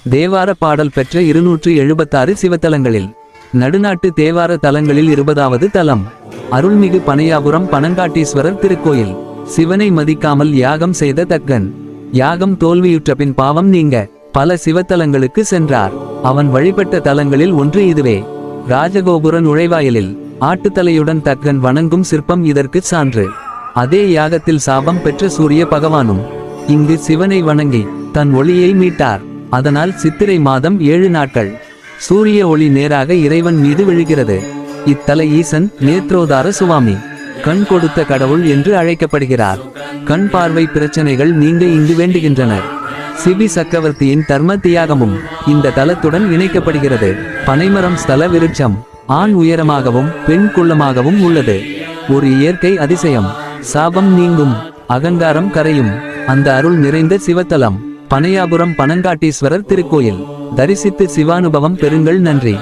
தேவார பாடல் பெற்ற 276 சிவத்தலங்களில் நடுநாட்டு தேவார தலங்களில் 20வது தலம் அருள்மிகு பனையாபுரம் பனங்காட்டீஸ்வரர் திருக்கோயில். சிவனை மதிக்காமல் யாகம் செய்த தக்கன் யாகம் தோல்வியுற்ற பின் பாவம் நீங்க பல சிவத்தலங்களுக்கு சென்றார். அவன் வழிபட்ட தலங்களில் ஒன்று இதுவே. ராஜகோபுர நுழைவாயிலில் ஆட்டுத்தலையுடன் தக்கன் வணங்கும் சிற்பம் இதற்கு சான்று. அதே யாகத்தில் சாபம் பெற்ற சூரிய பகவானும் இங்கு சிவனை வணங்கி தன் ஒளியை மீட்டார். அதனால் சித்திரை மாதம் 7 நாட்கள் சூரிய ஒளி நேராக இறைவன் மீது விழுகிறது. இத்தல ஈசன் நேத்ரோதார சுவாமி கண் கொடுத்த கடவுள் என்று அழைக்கப்படுகிறார். கண் பார்வை பிரச்சனைகள் நீங்க இங்கு வேண்டுகின்றனர். சிபி சக்கரவர்த்தியின் தர்ம தியாகமும் இந்த தலத்துடன் இணைக்கப்படுகிறது. பனைமரம் ஸ்தல விருட்சம் ஆண் உயரமாகவும் பெண் குள்ளமாகவும் உள்ளது. ஒரு இயற்கை அதிசயம். சாபம் நீங்கும், அகங்காரம் கரையும் அந்த அருள் நிறைந்த சிவத்தலம் பனையாபுரம் பனங்காட்டீஸ்வரர் திருக்கோயில். தரிசித்து சிவானுபவம் பெறுங்கள். நன்றி.